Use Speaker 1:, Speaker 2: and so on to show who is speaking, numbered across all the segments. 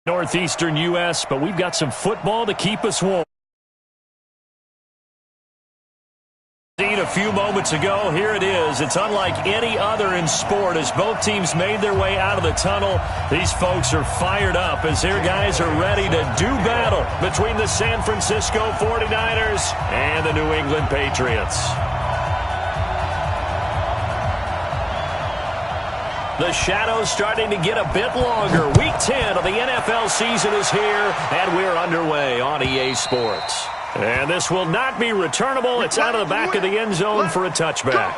Speaker 1: Northeastern U.S., but we've got some football to keep us warm. A few moments ago, here it is. It's unlike any other in sport as both teams made their way out of the tunnel. These folks are fired up as their guys are ready to do battle between the San Francisco 49ers and the New England Patriots. The shadow's starting to get a bit longer. Week 10 of the NFL season is here, and we're underway on EA Sports. And this will not be returnable. It's out of the back of the end zone for a touchback.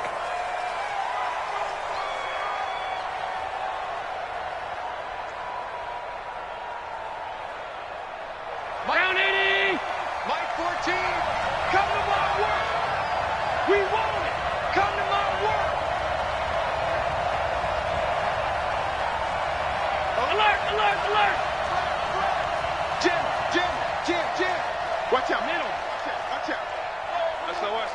Speaker 2: Down 80. Mike 14. Come to my work. We want it. Come to my work. Alert, alert, alert. Jim. Watch out, middle. Watch out. SOS.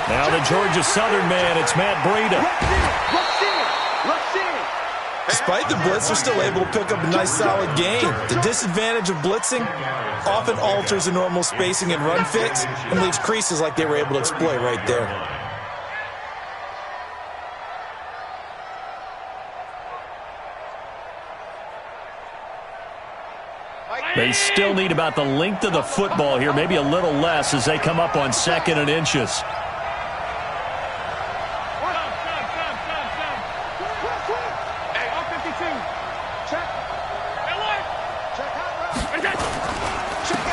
Speaker 1: Now the Georgia Southern man, it's Matt Breida.
Speaker 2: Rush in.
Speaker 3: Despite the blitz, they're still able to pick up a nice solid gain. The disadvantage of blitzing often alters the normal spacing and run fits and leaves creases like they were able to exploit right there.
Speaker 1: They still need about the length of the football here, maybe a little less as they come up on 2nd and inches.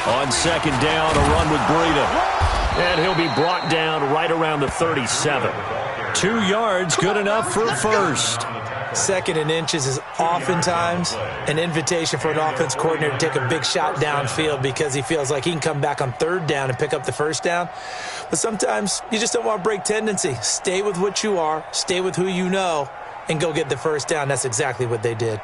Speaker 1: On 2nd down, a run with Breida. And he'll be brought down right around the 37. 2 yards, good enough for a first.
Speaker 3: 2nd and inches is oftentimes an invitation for an offense coordinator to take a big shot downfield because he feels like he can come back on 3rd down and pick up the first down. But sometimes you just don't want to break tendency. Stay with what you are, stay with who you know, and go get the first down. That's exactly what they did.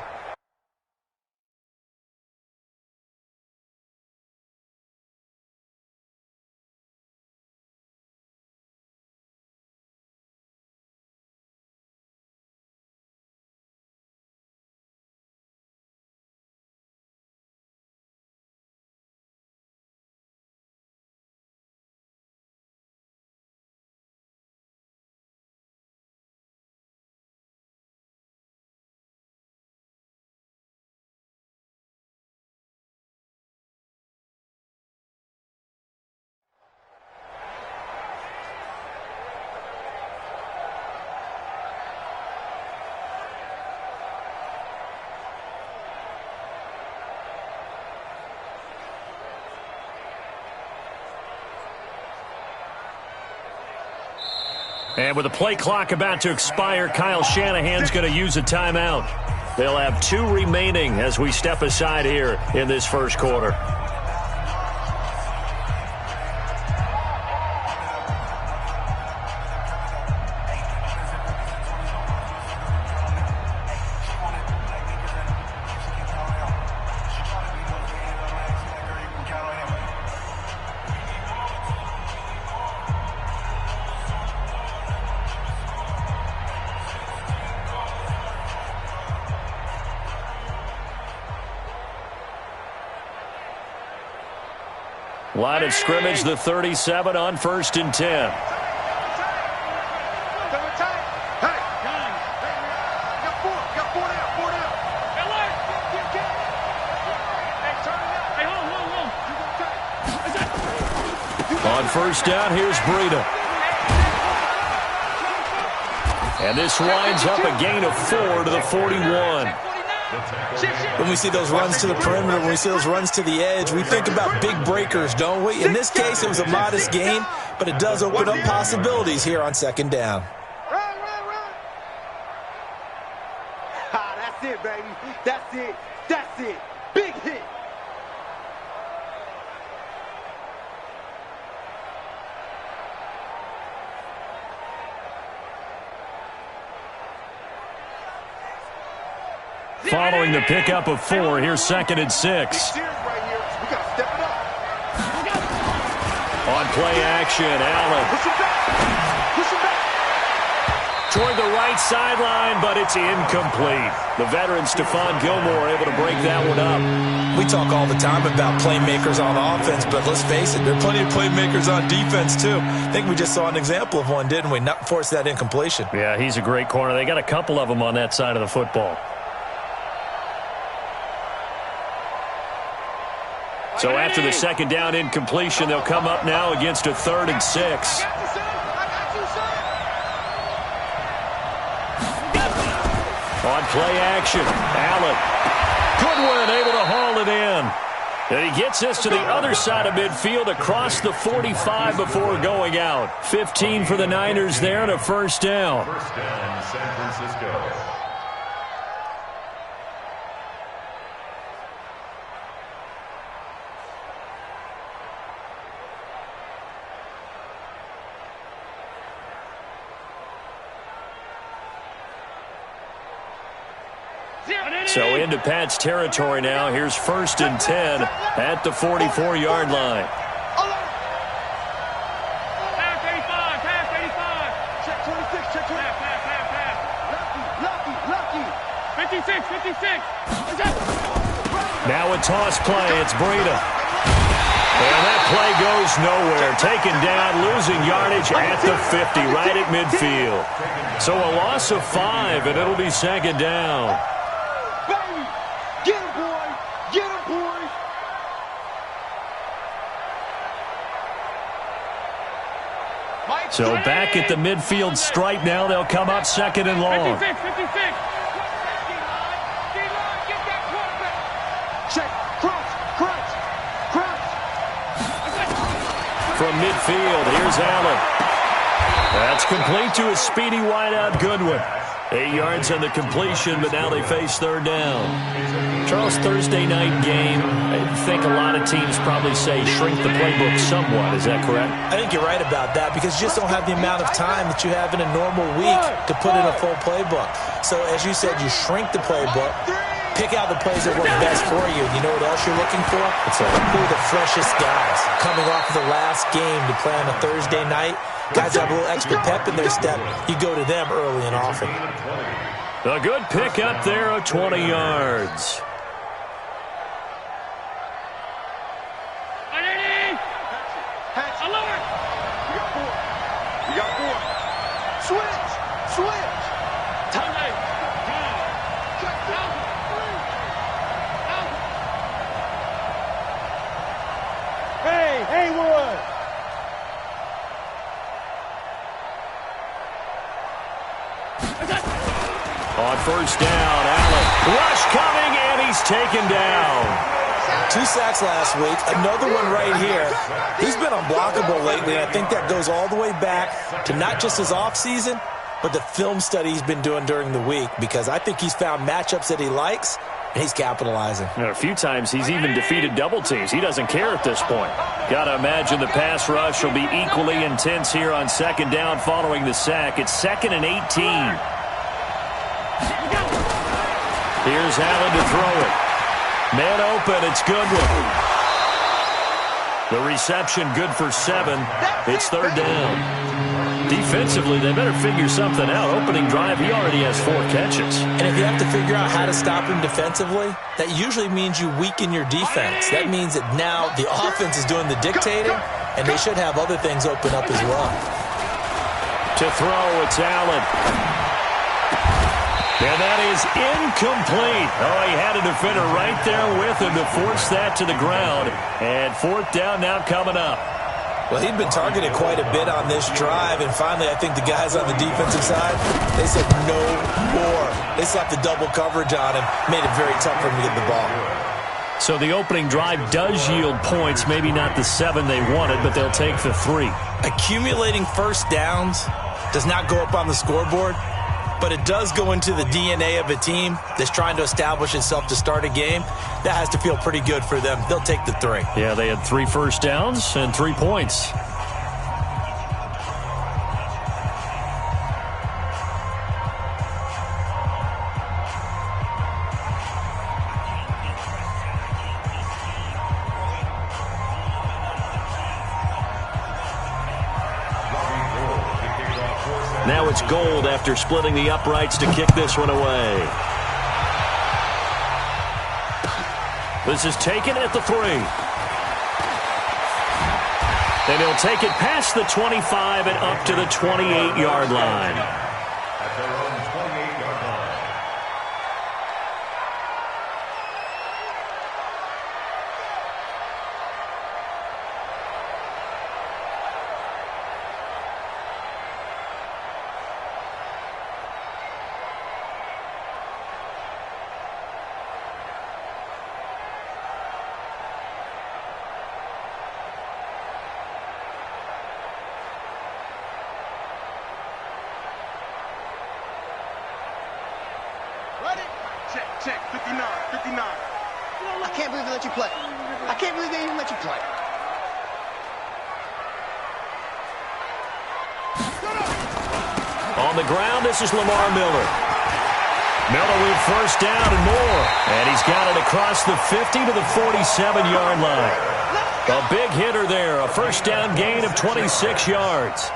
Speaker 1: And with the play clock about to expire, Kyle Shanahan's going to use a timeout. They'll have 2 remaining as we step aside here in this first quarter. Line of scrimmage, the 37 on 1st and 10. On 1st down, here's Breida. And this winds up a gain of 4 to the 41.
Speaker 3: When we see those runs to the perimeter, when we see those runs to the edge, we think about big breakers, don't we? In this case, it was a modest gain, but it does open up possibilities here on 2nd down.
Speaker 2: That's it, baby. That's it. Big hit.
Speaker 1: Following the pickup of 4, here's 2nd and 6. On play action, Allen. toward the right sideline, but it's incomplete. The veteran Stephon Gilmore able to break that one up.
Speaker 3: We talk all the time about playmakers on offense, but let's face it, there are plenty of playmakers on defense too. I think we just saw an example of one, didn't we? Not force that incompletion.
Speaker 1: Yeah, he's a great corner. They got a couple of them on that side of the football. So after the second down incompletion, they'll come up now against a 3rd and 6. On play action, Allen. Goodwin able to haul it in. And he gets us to the other side of midfield across the 45 before going out. 15 for the Niners there and a first down.
Speaker 4: First down, San Francisco.
Speaker 1: So into Pat's territory now. Here's 1st and 10 at the 44-yard line.
Speaker 2: Pass 85, pass 85. Check 26, check 26. Lucky. 56.
Speaker 1: Now a toss play. It's Breida. And that play goes nowhere. Taken down, losing yardage at the 50, right at midfield. So a loss of 5, and it'll be 2nd down.
Speaker 2: Get him, boy! Get him, boy!
Speaker 1: So back at the midfield stripe now. They'll come up 2nd and long.
Speaker 2: 56. Check. Cross.
Speaker 1: From midfield, here's Allen. That's complete to a speedy wideout Goodwin. 8 yards on the completion, but now they face 3rd down. Charles, Thursday night game, I think a lot of teams probably say shrink the playbook somewhat. Is that correct?
Speaker 3: I think you're right about that because you just don't have the amount of time that you have in a normal week to put in a full playbook. So as you said, you shrink the playbook, pick out the plays that work best for you. You know what else you're looking for? Who are the freshest guys coming off of the last game to play on a Thursday night? Guys have a little extra pep in their step. You go to them early and often.
Speaker 1: A good pick up there of 20 yards.
Speaker 2: You got 4. Switch. Time. Hey, Haywood.
Speaker 1: On 1st down, Allen. Rush coming, and he's taken down.
Speaker 3: 2 sacks last week, another one right here. He's been unblockable lately, and I think that goes all the way back to not just his offseason, but the film study he's been doing during the week, because I think he's found matchups that he likes, and he's capitalizing.
Speaker 1: And a few times he's even defeated double teams. He doesn't care at this point. Got to imagine the pass rush will be equally intense here on 2nd down following the sack. It's 2nd and 18. Here's Allen to throw it. Man open, it's Goodwin. The reception good for 7. It's 3rd down. Defensively, they better figure something out. Opening drive, he already has 4 catches.
Speaker 3: And if you have to figure out how to stop him defensively, that usually means you weaken your defense. That means that now the offense is doing the dictating, and they should have other things open up as well.
Speaker 1: To throw, it's Allen. And that is incomplete. Oh, he had a defender right there with him to force that to the ground. And 4th down now coming up.
Speaker 3: Well, he'd been targeted quite a bit on this drive, and finally I think the guys on the defensive side, they said no more. They slapped the double coverage on him, made it very tough for him to get the ball.
Speaker 1: So the opening drive does yield points, maybe not the 7 they wanted, but they'll take the 3.
Speaker 3: Accumulating first downs does not go up on the scoreboard, but it does go into the DNA of a team that's trying to establish itself to start a game. That has to feel pretty good for them. They'll take the 3.
Speaker 1: Yeah, they had 3 first downs and 3 points. Now it's Gold after splitting the uprights to kick this one away. This is taken at the 3. And he'll take it past the 25 and up to the 28-yard line.
Speaker 4: At their own 28-yard line.
Speaker 2: Check, 59, 59.
Speaker 5: I can't believe they let you play. I can't believe they even let you play.
Speaker 1: On the ground, this is Lamar Miller. Miller with first down and more. And he's got it across the 50 to the 47-yard line. A big hitter there, a first down gain of 26 yards.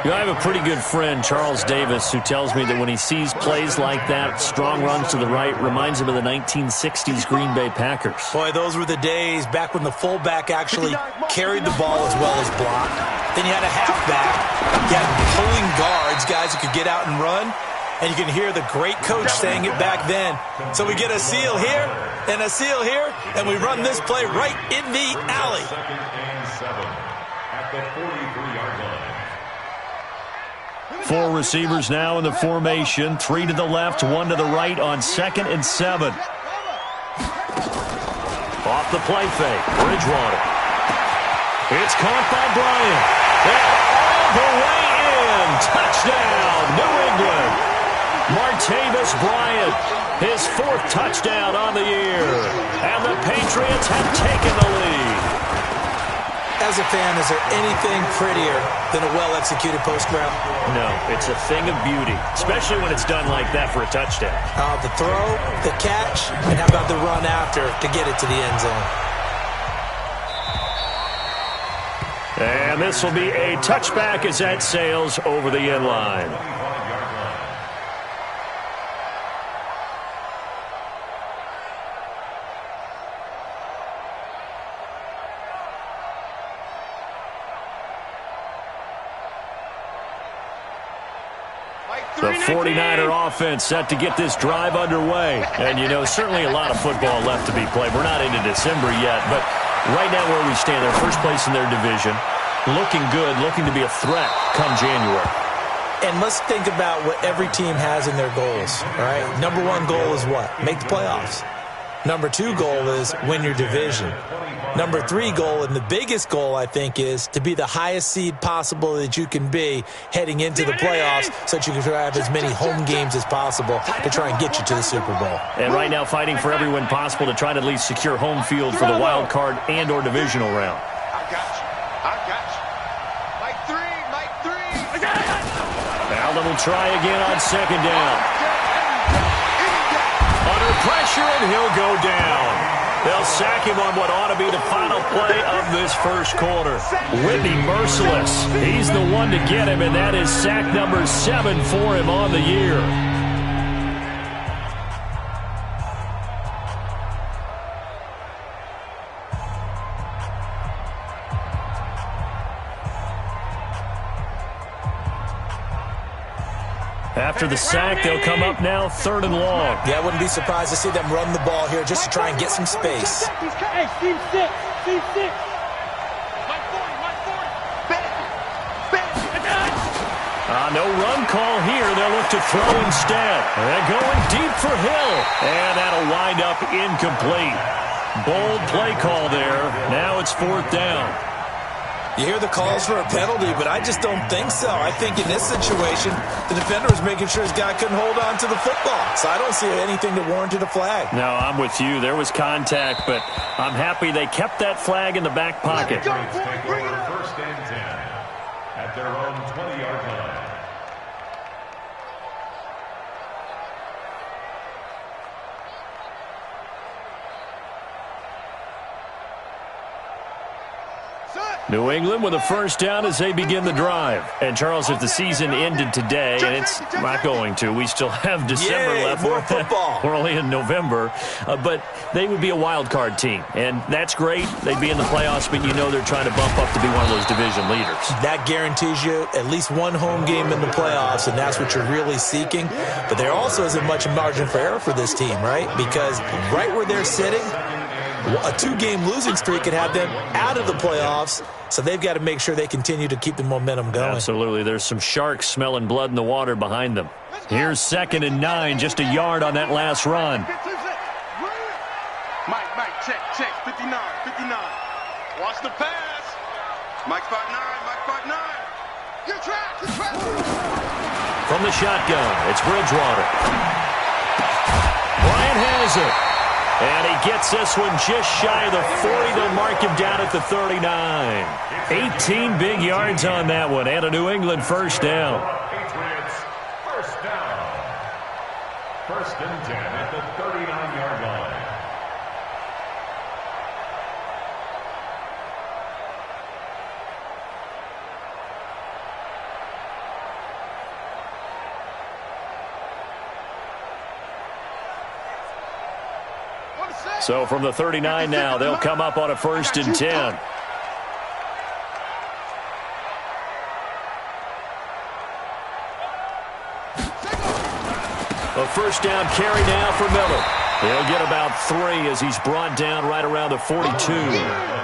Speaker 1: You know, I have a pretty good friend, Charles Davis, who tells me that when he sees plays like that, strong runs to the right, reminds him of the 1960s Green Bay Packers.
Speaker 3: Boy, those were the days back when the fullback actually carried the ball as well as blocked. Then you had a halfback. You had pulling guards, guys who could get out and run. And you can hear the great coach saying it back then. So we get a seal here and a seal here, and we run this play right in the alley.
Speaker 4: 2nd and 7 at the 43-yard line.
Speaker 1: 4 receivers now in the formation. 3 to the left, 1 to the right on 2nd and 7. Off the play fake, Bridgewater. It's caught by Bryant. And all the way in. Touchdown, New England. Martavis Bryant, his 4th touchdown on the year. And the Patriots have taken the lead.
Speaker 3: As a fan, is there anything prettier than a well-executed post route?
Speaker 1: No, it's a thing of beauty, especially when it's done like that for a touchdown.
Speaker 3: The throw, the catch, and how about the run after to get it to the end zone?
Speaker 1: And this will be a touchback as that sails over the end line. The 49er offense set to get this drive underway. And, you know, certainly a lot of football left to be played. We're not into December yet, but right now where we stand, they're first place in their division. Looking good, looking to be a threat come January.
Speaker 3: And let's think about what every team has in their goals, all right? Number 1 goal is what? Make the playoffs. Number 2 goal is win your division. Number 3 goal, and the biggest goal, I think, is to be the highest seed possible that you can be heading into the playoffs so that you can have as many home games as possible to try and get you to the Super Bowl.
Speaker 1: And right now fighting for every win possible to try to at least secure home field for the wild card and or divisional round.
Speaker 2: I got you. I got you. Mike 3. I got it.
Speaker 1: Allen will try again on 2nd down. Under pressure, and he'll go down. They'll sack him on what ought to be the final play of this first quarter. Whitney merciless. He's the one to get him, and that is sack number 7 for him on the year. After the sack, they'll come up now 3rd and long.
Speaker 3: Yeah, I wouldn't be surprised to see them run the ball here just to try and get some space.
Speaker 2: Hey, Steve 6. Mike 40.
Speaker 1: No run call here. They'll look to throw instead. They're going deep for Hill. And that'll wind up incomplete. Bold play call there. Now it's 4th down.
Speaker 3: You hear the calls for a penalty, but I just don't think so. I think in this situation, the defender was making sure his guy couldn't hold on to the football. So I don't see anything that warranted a flag.
Speaker 1: No, I'm with you. There was contact, but I'm happy they kept that flag in the back pocket.
Speaker 4: Take over 1st and 10 at their own 20-yard line.
Speaker 2: Set.
Speaker 1: New England with a first down as they begin the drive. And, Charles, if the season ended today, and it's not going to, we still have December left.
Speaker 3: More football.
Speaker 1: We're only in November. But they would be a wild card team. And that's great. They'd be in the playoffs, but you know they're trying to bump up to be one of those division leaders.
Speaker 3: That guarantees you at least one home game in the playoffs, and that's what you're really seeking. But there also isn't much margin for error for this team, right? Because right where they're sitting, a 2-game losing streak could have them out of the playoffs, so they've got to make sure they continue to keep the momentum going.
Speaker 1: Absolutely. There's some sharks smelling blood in the water behind them. Here's 2nd and 9, just a yard on that last run.
Speaker 2: Mike, check, 59. Watch the pass. Mike spot 9. Good track.
Speaker 1: From the shotgun, it's Bridgewater. Bryant has it. And he gets this one just shy of the 40. They'll mark him down at the 39. 18 big yards on that one, and a New England first down.
Speaker 4: Patriots first down. 1st and 10 at the 39-yard line.
Speaker 1: So from the 39 now, they'll come up on a 1st and 10. A first down carry now for Miller. He'll get about 3 as he's brought down right around the 42.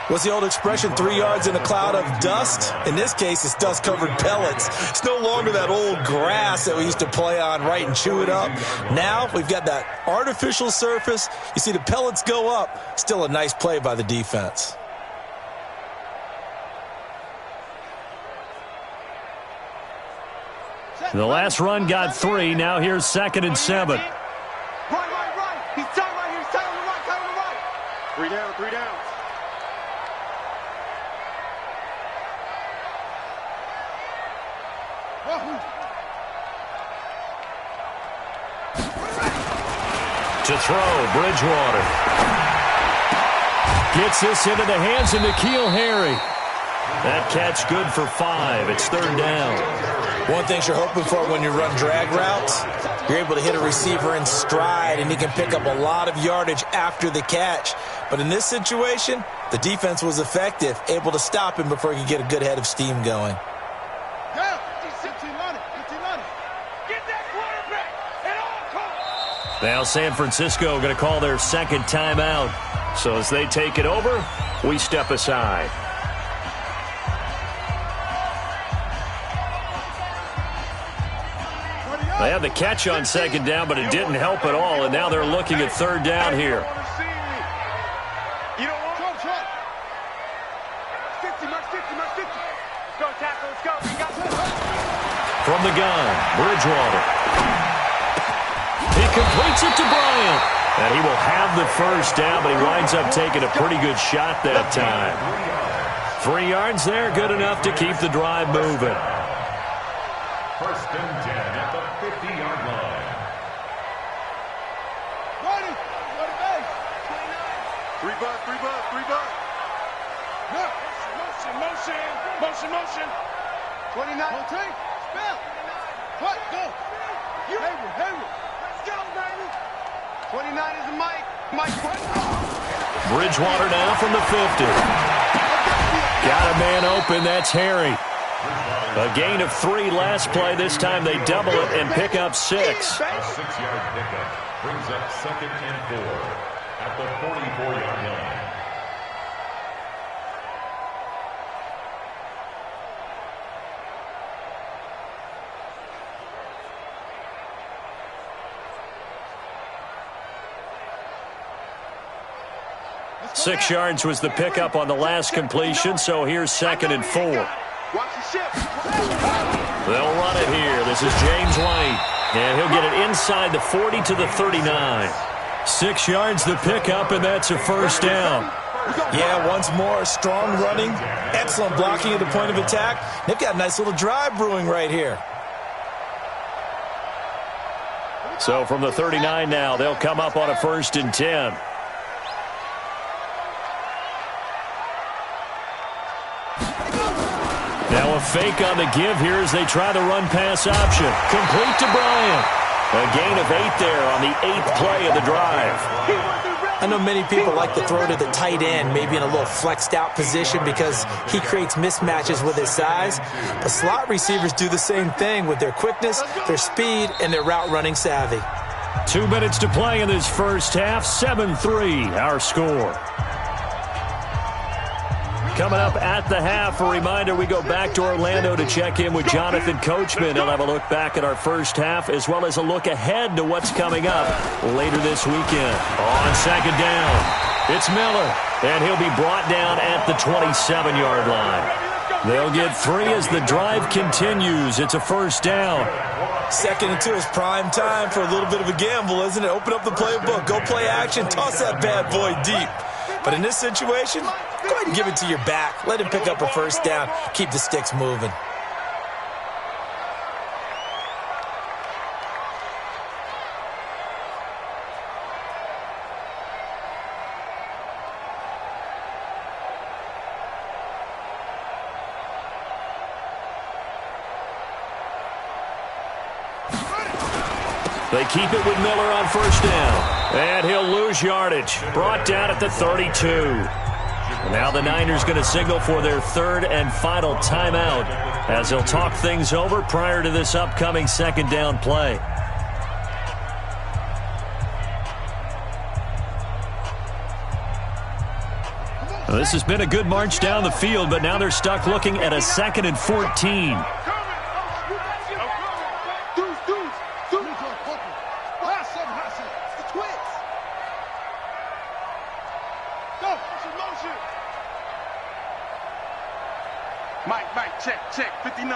Speaker 3: What's the old expression, 3 yards in a cloud of dust? In this case, it's dust-covered pellets. It's no longer that old grass that we used to play on, right, and chew it up. Now we've got that artificial surface. You see the pellets go up. Still a nice play by the defense.
Speaker 1: The last run got 3. Now here's 2nd and 7.
Speaker 2: Right. He's tight right here. He's tight on the right. 3 down.
Speaker 1: To throw, Bridgewater. Gets this into the hands of N'Keal Harry. That catch good for 5. It's 3rd down.
Speaker 3: One thing you're hoping for when you run drag routes, you're able to hit a receiver in stride, and he can pick up a lot of yardage after the catch. But in this situation, the defense was effective, able to stop him before he could get a good head of steam going.
Speaker 1: Now San Francisco going to call their 2nd timeout. So as they take it over, we step aside. They had the catch on 2nd down, but it didn't help at all, and now they're looking at 3rd down here. From the gun, Bridgewater. He completes it to Bryant. And he will have the first down, but he winds up taking a pretty good shot that time. 3 yards there, good enough to keep the drive moving.
Speaker 4: 1st and 10 at the 50-yard line.
Speaker 2: 3 buck. Motion. 29. Spell. What? Go. Hayward. Let's go, baby. 29 is a Mike.
Speaker 1: Bridgewater now from the 50. Got a man open. That's Harry. A gain of 3 last play. This time they double it and pick up 6.
Speaker 4: A 6-yard pickup brings up 2nd and 4 at the 44-yard line.
Speaker 1: Six yards was the pickup on the last completion, so here's 2nd and 4. They'll run it here. This is James White, and he'll get it inside the 40 to the 39. 6 yards the pickup, and that's a first down.
Speaker 3: Yeah, once more, strong running, excellent blocking at the point of attack. They've got a nice little drive brewing right here.
Speaker 1: So from the 39 now, they'll come up on a 1st and 10. Now a fake on the give here as they try the run-pass option. Complete to Bryant. A gain of 8 there on the 8th play of the drive.
Speaker 3: I know many people like to throw to the tight end, maybe in a little flexed out position because he creates mismatches with his size. But slot receivers do the same thing with their quickness, their speed, and their route running savvy.
Speaker 1: 2 minutes to play in this first half. 7-3 our score. Coming up at the half, a reminder, we go back to Orlando to check in with Jonathan Coachman. He'll have a look back at our first half as well as a look ahead to what's coming up later this weekend. On second down, it's Miller, and he'll be brought down at the 27-yard line. They'll get 3 as the drive continues. It's a first down.
Speaker 3: 2nd and 2 is prime time for a little bit of a gamble, isn't it? Open up the playbook, go play action, toss that bad boy deep. But in this situation, go ahead and give it to your back. Let him pick up a first down. Keep the sticks moving.
Speaker 1: They keep it with Miller on first down. And he'll lose yardage. Brought down at the 32. And now the Niners going to signal for their 3rd and final timeout as they'll talk things over prior to this upcoming second down play. Well, this has been a good march down the field, but now they're stuck looking at a 2nd and 14.
Speaker 2: Check, 59.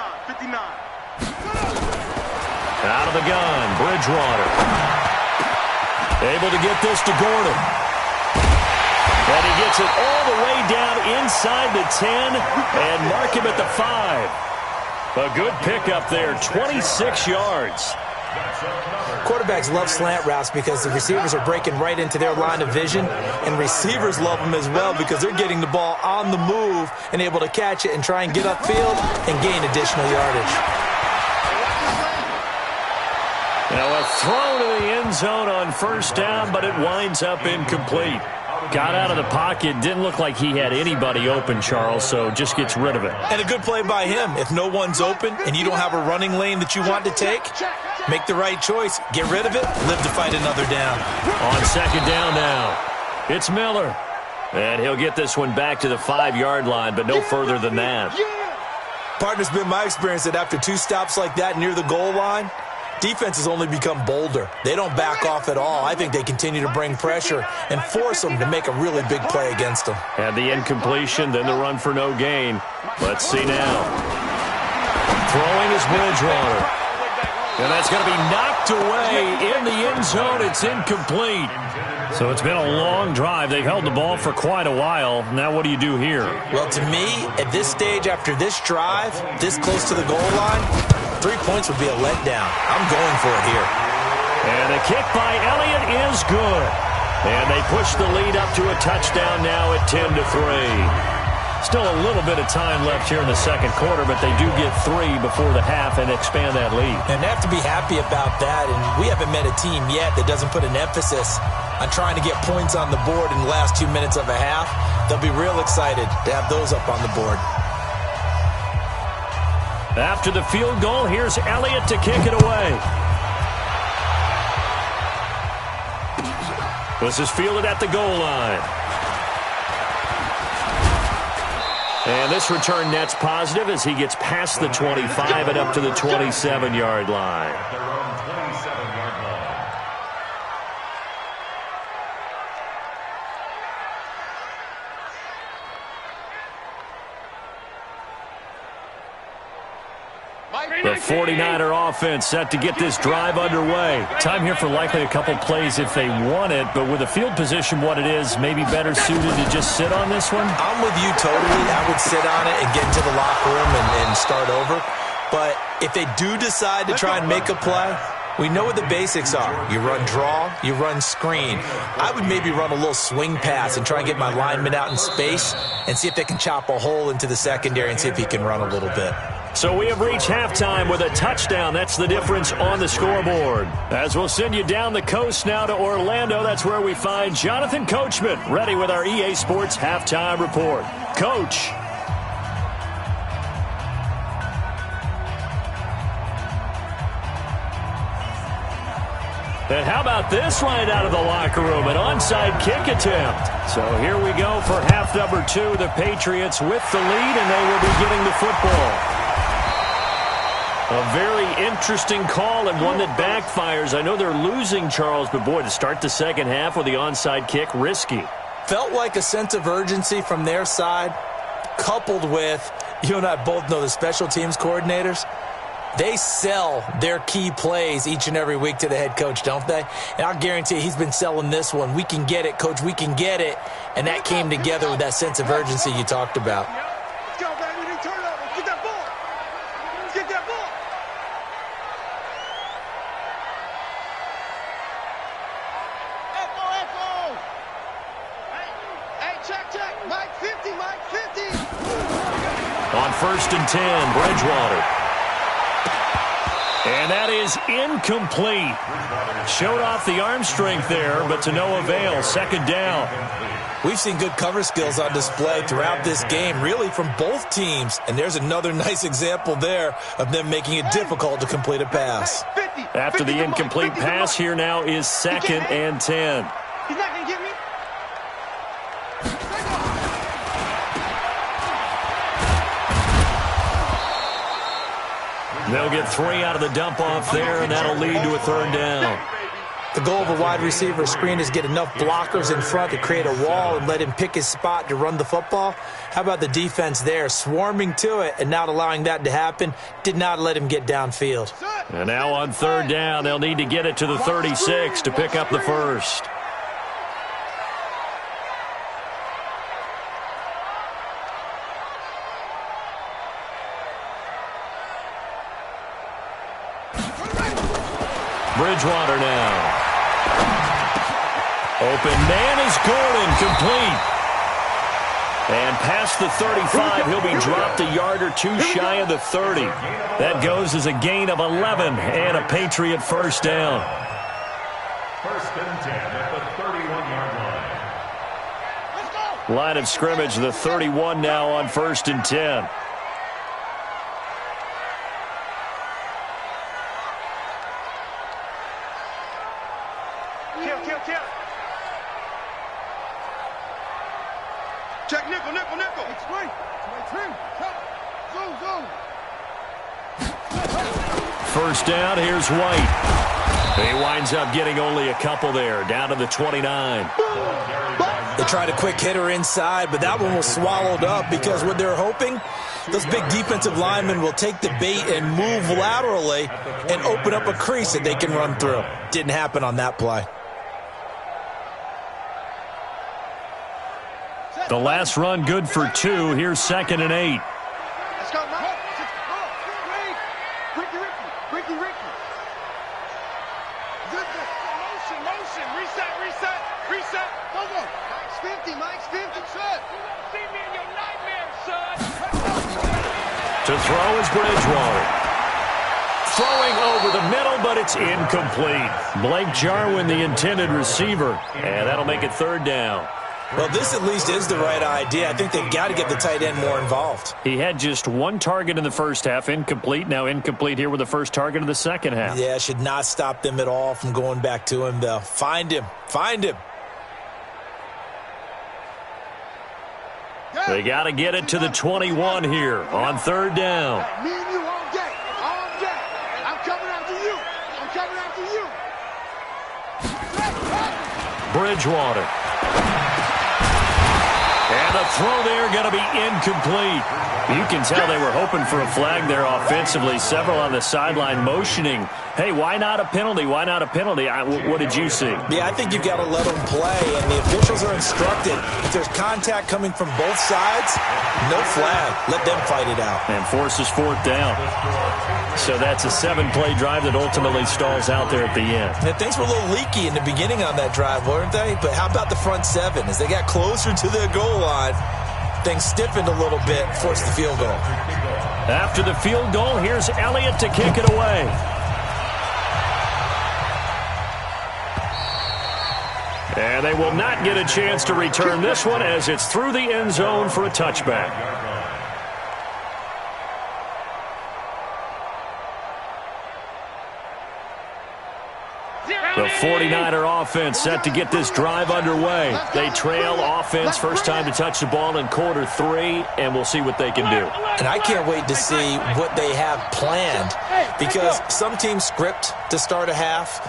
Speaker 1: Out of the gun, Bridgewater. Able to get this to Gordon. And he gets it all the way down inside the 10 and mark him at the 5. A good pickup there, 26 yards.
Speaker 3: Quarterbacks love slant routes because the receivers are breaking right into their line of vision, and receivers love them as well because they're getting the ball on the move and able to catch it and try and get upfield and gain additional yardage.
Speaker 1: Now a throw to the end zone on first down, but it winds up incomplete. Got out of the pocket, didn't look like he had anybody open, Charles, so just gets rid of it.
Speaker 3: And a good play by him. If no one's open and you don't have a running lane that you want to take, make the right choice. Get rid of it. Live to fight another down.
Speaker 1: On second down now, it's Miller. And he'll get this one back to the 5-yard line, but no further than that.
Speaker 3: Partner's been my experience that after 2 stops like that near the goal line, defenses only become bolder. They don't back off at all. I think they continue to bring pressure and force them to make a really big play against them.
Speaker 1: And the incompletion, then the run for no gain. Let's see now. Throwing is Bridgewater. And that's going to be knocked away in the end zone. It's incomplete. So it's been a long drive. They've held the ball for quite a while. Now what do you do here?
Speaker 3: Well, to me, at this stage after this drive, this close to the goal line, 3 points would be a letdown. I'm going for it here.
Speaker 1: And a kick by Elliott is good. And they push the lead up to a touchdown now at 10-3. Still a little bit of time left here in the second quarter, but they do get 3 before the half and expand that lead.
Speaker 3: And they have to be happy about that. And we haven't met a team yet that doesn't put an emphasis on trying to get points on the board in the last 2 minutes of a half. They'll be real excited to have those up on the board.
Speaker 1: After the field goal, here's Elliott to kick it away. This is fielded at the goal line. And this return net's positive as he gets past the 25 and up to the 27-yard line. The 49er offense set to get this drive underway. Time here for likely a couple plays if they want it, but with the field position what it is, maybe better suited to just sit on this one?
Speaker 3: I'm with you totally. I would sit on it and get into the locker room and start over. But if they do decide to try and make a play, We know what the basics are. You run draw, you run screen. I would maybe run a little swing pass and try and get my lineman out in space and see if they can chop a hole into the secondary and see if he can run a little bit.
Speaker 1: So we have reached halftime with a touchdown. That's the difference on the scoreboard. As we'll send you down the coast now to Orlando, that's where we find Jonathan Coachman, ready with our EA Sports halftime report. Coach. And how about this right out of the locker room, an onside kick attempt. So here we go for half number 2. The Patriots with the lead, and they will be getting the football. A very interesting call and one that backfires. I know they're losing, Charles, but boy, to start the second half with the onside kick, risky.
Speaker 3: Felt like a sense of urgency from their side, coupled with, you and I both know the special teams coordinators. They sell their key plays each and every week to the head coach, don't they? And I'll guarantee he's been selling this one. We can get it, coach, we can get it. And that came together with that sense of urgency you talked about.
Speaker 2: Let's go, baby. Turn it over. Get that ball. Let's get that ball. Echo. Hey, check. Mike 50, Mike 50.
Speaker 1: On 1st and 10, Bridgewater. And that is incomplete. Showed off the arm strength there, but to no avail. Second down.
Speaker 3: We've seen good cover skills on display throughout this game, really from both teams. And there's another nice example there of them making it difficult to complete a pass.
Speaker 1: After the incomplete pass, here now is 2nd and 10.
Speaker 2: He's not going to get me.
Speaker 1: They'll get 3 out of the dump-off there, and that'll lead to a 3rd down.
Speaker 3: The goal of a wide receiver screen is get enough blockers in front to create a wall and let him pick his spot to run the football. How about the defense there, swarming to it and not allowing that to happen, did not let him get downfield.
Speaker 1: And now on 3rd down, they'll need to get it to the 36 to pick up the first. Bridgewater now. Open man is Gordon, complete. And past the 35, he'll be dropped a yard or two shy of the 30. That goes as a gain of 11 and a Patriot first down.
Speaker 4: 1st and 10 at the 31-yard line.
Speaker 1: Line of scrimmage, the 31 now on 1st and 10.
Speaker 2: Kill. Check nickel. Explain. Zoom.
Speaker 1: First down, here's White. He winds up getting only a couple there, down to the 29.
Speaker 3: They tried a quick hitter inside, but that one was swallowed up because what they're hoping, those big defensive linemen will take the bait and move laterally and open up a crease that they can run through. Didn't happen on that play.
Speaker 1: The last run good for 2. Here's 2nd and 8.
Speaker 2: Let's go, Mike. Ricky. Good. Motion. Reset. Go. Mike's 50. Son. You won't see me in your nightmares, son.
Speaker 1: To throw is Bridgewater. Throwing over the middle, but it's incomplete. Blake Jarwin, the intended receiver. And that'll make it 3rd down.
Speaker 3: Well, this at least is the right idea. I think they've got to get the tight end more involved.
Speaker 1: He had just 1 target in the first half, incomplete. Now incomplete here with the first target of the second half.
Speaker 3: Yeah, should not stop them at all from going back to him, though. Find him.
Speaker 1: They got to get it to the 21 here on 3rd down.
Speaker 2: Me and you all day. I'm coming after you.
Speaker 1: Bridgewater. And the throw there going to be incomplete. You can tell they were hoping for a flag there offensively. Several on the sideline motioning, hey, why not a penalty? Why not a penalty? What did you see?
Speaker 3: Yeah, I think you've got to let them play, and the officials are instructed. If there's contact coming from both sides, no flag. Let them fight it out.
Speaker 1: And forces fourth down. So that's a 7-play drive that ultimately stalls out there at the end.
Speaker 3: And things were a little leaky in the beginning on that drive, weren't they? But how about the front seven? As they got closer to the goal line, things stiffened a little bit, forced the field goal.
Speaker 1: After the field goal, here's Elliott to kick it away. And they will not get a chance to return this one as it's through the end zone for a touchback. The 49er offense set to get this drive underway. They trail offense, first time to touch the ball in quarter 3, and we'll see what they can do.
Speaker 3: And I can't wait to see what they have planned, because some teams script to start a half.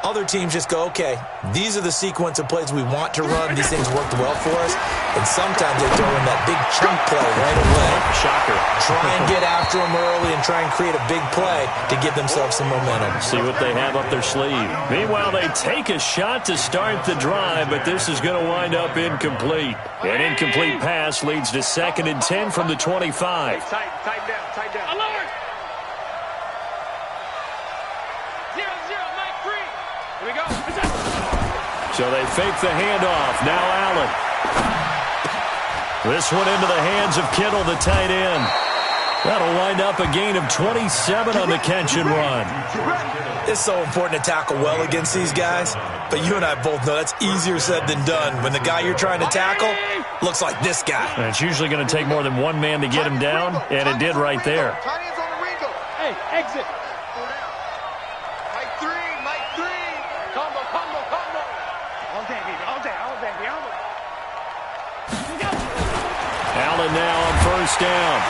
Speaker 3: Other teams just go, okay, these are the sequence of plays we want to run. These things worked well for us. And sometimes they throw in that big chunk play right away.
Speaker 1: Shocker.
Speaker 3: Try and get after them early and try and create a big play to give themselves some momentum.
Speaker 1: See what they have up their sleeve. Meanwhile, they take a shot to start the drive, but this is going to wind up incomplete. An incomplete pass leads to 2nd and 10 from the 25.
Speaker 2: Tight down. Alert! 0-0, Mike 3. Here we go.
Speaker 1: So they fake the handoff. Now Allen. This one into the hands of Kittle, the tight end. That'll wind up a gain of 27 on the catch and run.
Speaker 3: It's so important to tackle well against these guys, but you and I both know that's easier said than done when the guy you're trying to tackle looks like this guy.
Speaker 1: And it's usually going to take more than one man to get him down, and it did right there.
Speaker 2: Hey, exit. Mike 3. Combo. All day, baby.
Speaker 1: Allen now on first down.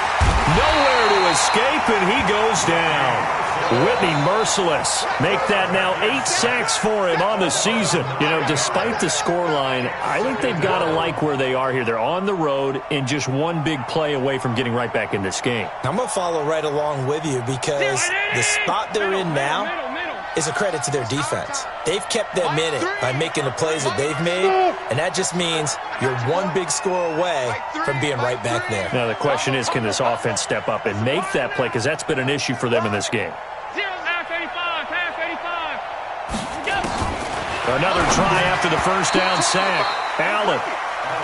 Speaker 1: Nowhere to escape, and he goes down. Whitney merciless. Make that now 8 sacks for him on the season. You know, despite the scoreline, I think they've got to like where they are here. They're on the road and just one big play away from getting right back in this game.
Speaker 3: I'm going to follow right along with you because the spot they're in now is a credit to their defense. They've kept them in it by making the plays that they've made, and that just means you're one big score away from being right back there.
Speaker 1: Now the question is, can this offense step up and make that play? Because that's been an issue for them in this game. Another try after the first down sack. Allen.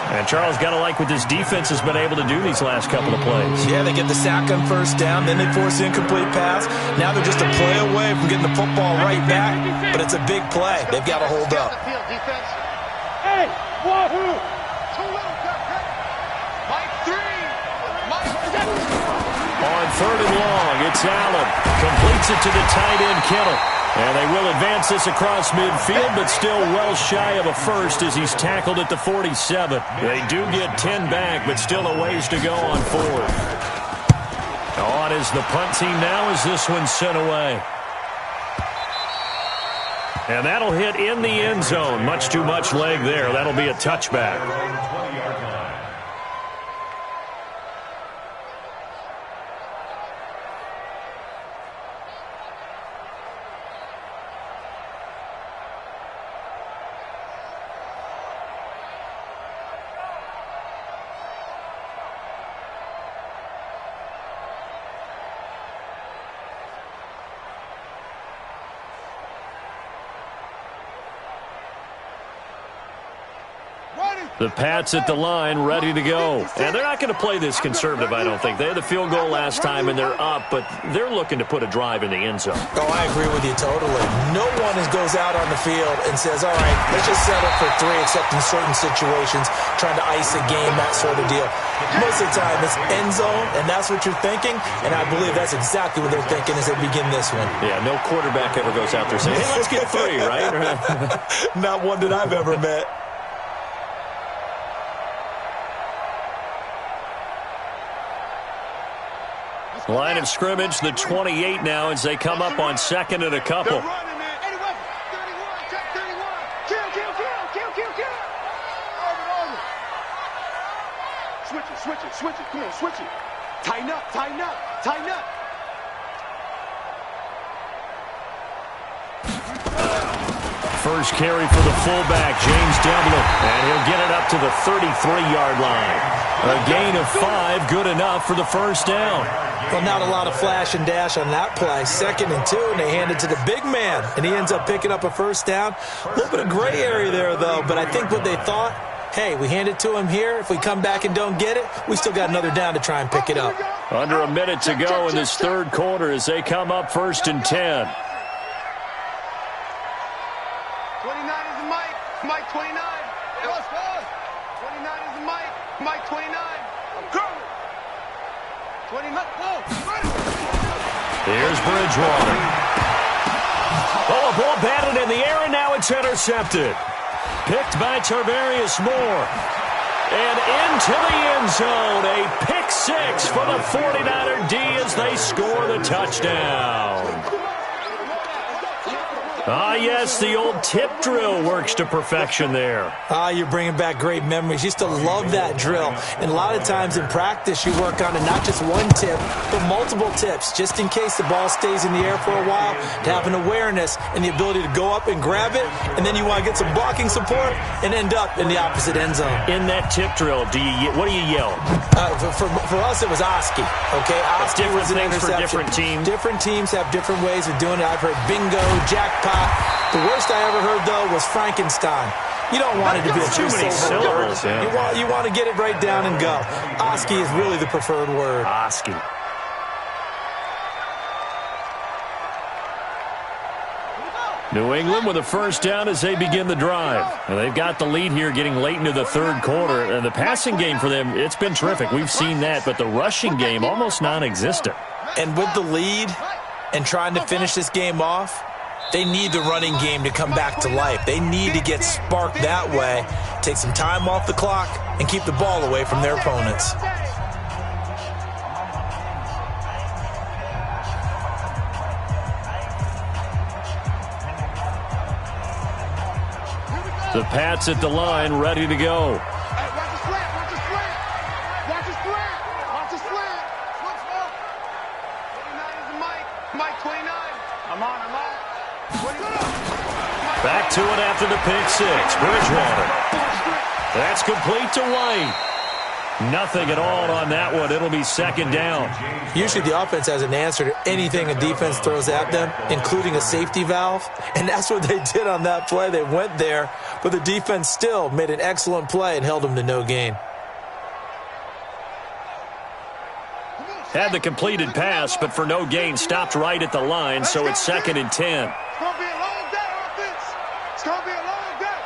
Speaker 1: And Charles got to like what this defense has been able to do these last couple of plays.
Speaker 3: Yeah, they get the sack on first down, then they force the incomplete pass. Now they're just a play away from getting the football right back, but it's a big play. They've got to hold up.
Speaker 2: Hey, wahoo! Mike 3.
Speaker 1: On 3rd and long, it's Allen. Completes it to the tight end, Kittle. And they will advance this across midfield, but still well shy of a first as he's tackled at the 47. They do get 10 back, but still a ways to go on 4th. On is the punt team now as this one's sent away. And that'll hit in the end zone. Much too much leg there. That'll be a touchback. The Pats at the line, ready to go. And they're not going to play this conservative, I don't think. They had the field goal last time, and they're up, but they're looking to put a drive in the end zone.
Speaker 3: Oh, I agree with you totally. No one goes out on the field and says, all right, let's just settle for 3, except in certain situations, trying to ice a game, that sort of deal. Most of the time, it's end zone, and that's what you're thinking, and I believe that's exactly what they're thinking as they begin this one.
Speaker 1: Yeah, no quarterback ever goes out there saying, hey, let's get 3, right?
Speaker 3: Not one that I've ever met.
Speaker 1: Line of scrimmage, the 28 now as they come up on 2nd and a couple.
Speaker 2: switch it. Come on, switch it. Tighten up, tighten up, tighten up.
Speaker 1: First carry for the fullback, James Devlin, and he'll get it up to the 33-yard line. A gain of 5, good enough for the first down.
Speaker 3: Well, not a lot of flash and dash on that play. 2nd and 2, and they hand it to the big man, and he ends up picking up a first down. A little bit of gray area there, though, but I think what they thought, hey, we hand it to him here. If we come back and don't get it, we still got another down to try and pick it up.
Speaker 1: Under a minute to go in this third quarter as they come up 1st and 10.
Speaker 2: 29 is the Mike. Mike 29. Let's go. 29 is the Mike. Mike 29. I'm coming. 29.
Speaker 1: Here's Bridgewater. Oh, a ball batted in the air, and now it's intercepted. Picked by Tarvarius Moore. And into the end zone. A pick 6 for the 49er D as they score the touchdown. Ah, yes, the old tip drill works to perfection there.
Speaker 3: Ah, you're bringing back great memories. Used to love that drill. And a lot of times in practice, you work on it, not just one tip, but multiple tips, just in case the ball stays in the air for a while, to have an awareness and the ability to go up and grab it, and then you want to get some blocking support and end up in the opposite end zone.
Speaker 1: In that tip drill, what do you yell?
Speaker 3: For us, it was Oski. Okay, Oski was an interception.
Speaker 1: For different teams.
Speaker 3: Different teams have different ways of doing it. I've heard bingo, jackpot. The worst I ever heard, though, was Frankenstein. You don't want it to be a
Speaker 1: too many syllables. Yeah.
Speaker 3: You want to get it right down and go. Oski is really the preferred word.
Speaker 1: Oski. New England with a first down as they begin the drive. And they've got the lead here getting late into the third quarter. And the passing game for them, it's been terrific. We've seen that. But the rushing game, almost non-existent.
Speaker 3: And with the lead and trying to finish this game off, they need the running game to come back to life. They need to get sparked that way, take some time off the clock, and keep the ball away from their opponents.
Speaker 1: The Pats at the line, ready to go.
Speaker 2: Hey, watch the slant, watch the slant. Watch the slant, watch the slant. Let's go. 29 is the Mike. Mike 29. I'm on.
Speaker 1: Back to it after the pick 6. Bridgewater. That's complete to White. Nothing at all on that one. It'll be second down.
Speaker 3: Usually the offense has an answer to anything a defense throws at them, including a safety valve. And that's what they did on that play. They went there, but the defense still made an excellent play and held them to no gain.
Speaker 1: Had the completed pass, but for no gain, stopped right at the line, so it's 2nd and 10.
Speaker 2: It's going to be a long day, offense. It's going to be a long day.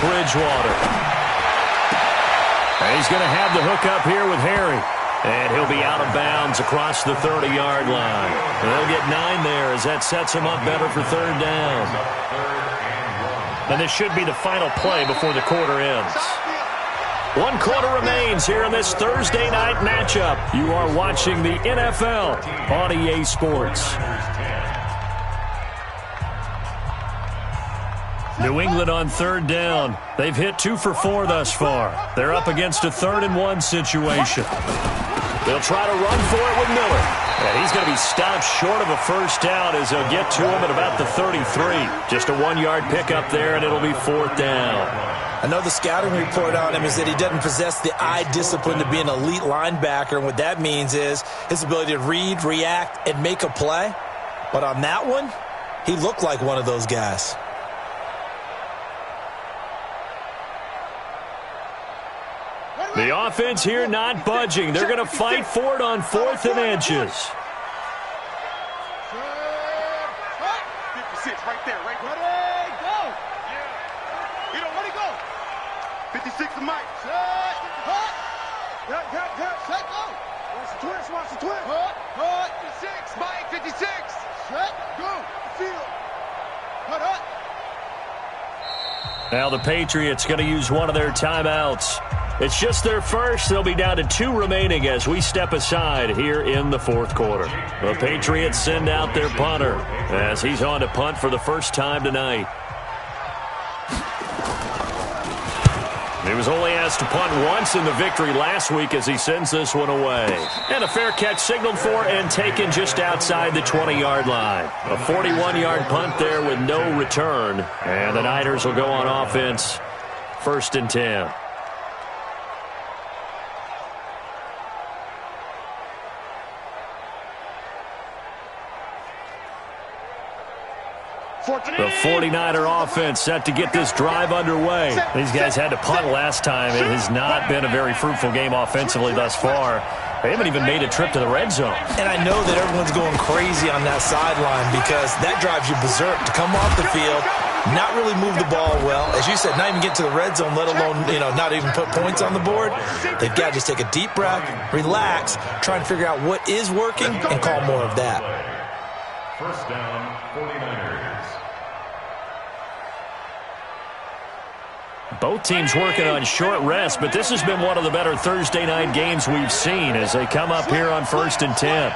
Speaker 1: Bridgewater. And he's going to have the hook up here with Harry. And he'll be out of bounds across the 30-yard line. They'll get 9 there as that sets him up better for third down. And this should be the final play before the quarter ends. 1 quarter remains here in this Thursday night matchup. You are watching the NFL on EA Sports. New England on third down. They've hit 2 for 4 thus far. They're up against a 3rd and 1 situation. They'll try to run for it with Miller. And he's going to be stopped short of a first down as they'll get to him at about the 33. Just a 1-yard pickup there, and it'll be 4th down.
Speaker 3: I know the scouting report on him is that he doesn't possess the eye discipline to be an elite linebacker, and what that means is his ability to read, react, and make a play. But on that one, he looked like one of those guys.
Speaker 1: The offense here not budging. They're going to fight for it on 4th and inches.
Speaker 2: 56 right there, right? Ready, go. Yeah. You know, where'd he go? 56 to Mike. Set, hut. Set, go. Watch the twist. Hut. 56, Mike, 56. Set, go. Field. Hut.
Speaker 1: Now the Patriots going to use one of their timeouts. It's just their first. They'll be down to 2 remaining as we step aside here in the 4th quarter. The Patriots send out their punter as he's on to punt for the first time tonight. He was only asked to punt once in the victory last week as he sends this one away. And a fair catch signaled for and taken just outside the 20-yard line. A 41-yard punt there with no return. And the Niners will go on offense, 1st and 10. The 49er offense set to get this drive underway. These guys had to punt last time. It has not been a very fruitful game offensively thus far. They haven't even made a trip to the red zone.
Speaker 3: And I know that everyone's going crazy on that sideline because that drives you berserk to come off the field, not really move the ball well. As you said, not even get to the red zone, let alone, not even put points on the board. They've got to just take a deep breath, relax, try and figure out what is working, and call more of that.
Speaker 4: 1st down, 49ers.
Speaker 1: Both teams working on short rest, but this has been one of the better Thursday night games we've seen as they come up here on 1st and 10.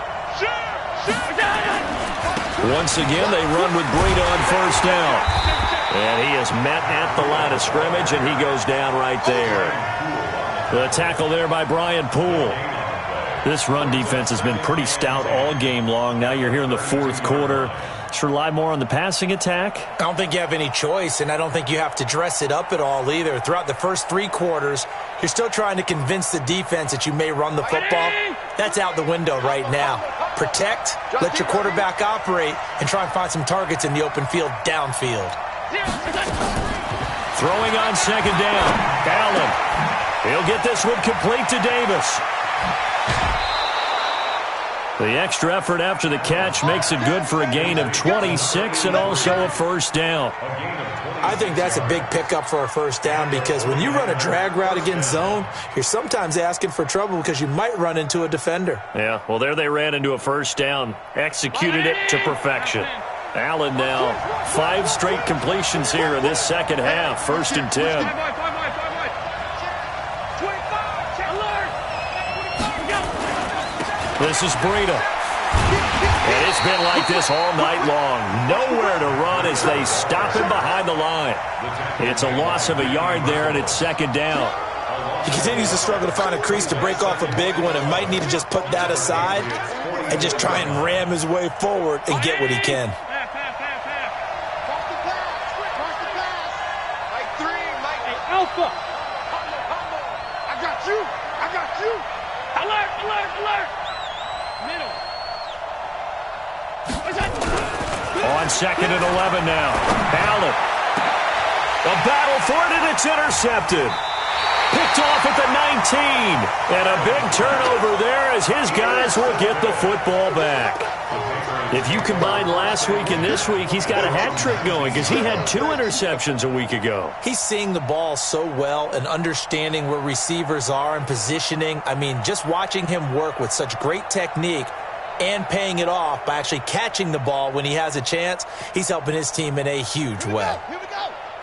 Speaker 1: Once again, they run with Breida on 1st down. And he is met at the line of scrimmage, and he goes down right there. The tackle there by Brian Poole. This run defense has been pretty stout all game long. Now you're here in the 4th quarter. Just rely more on the passing attack.
Speaker 3: I don't think you have any choice, and I don't think you have to dress it up at all either. Throughout the first 3 quarters, you're still trying to convince the defense that you may run the football. That's out the window right now. Protect, let your quarterback operate, and try and find some targets in the open field downfield.
Speaker 1: Throwing on 2nd down. Allen. He'll get this one complete to Davis. The extra effort after the catch makes it good for a gain of 26 and also a 1st down.
Speaker 3: I think that's a big pickup for a 1st down because when you run a drag route against zone, you're sometimes asking for trouble because you might run into a defender.
Speaker 1: Yeah, well, there they ran into a 1st down. Executed it to perfection. Allen now, 5 straight completions here in this second half. 1st and 10. This is Breida. And it's been like this all night long. Nowhere to run as they stop him behind the line. It's a loss of a yard there, and it's 2nd down.
Speaker 3: He continues to struggle to find a crease to break off a big one and might need to just put that aside and just try and ram his way forward and get what he can.
Speaker 2: Alpha. I got you. I got you. Alert, alert, alert. Middle.
Speaker 1: On 2nd and 11 now. Allen. A battle for it, and it's intercepted. Picked off at the 19. And a big turnover there as his guys will get the football back. If you combine last week and this week, he's got a hat trick going because he had 2 interceptions a week ago.
Speaker 3: He's seeing the ball so well and understanding where receivers are and positioning. I mean, just watching him work with such great technique and paying it off by actually catching the ball when he has a chance, he's helping his team in a huge way.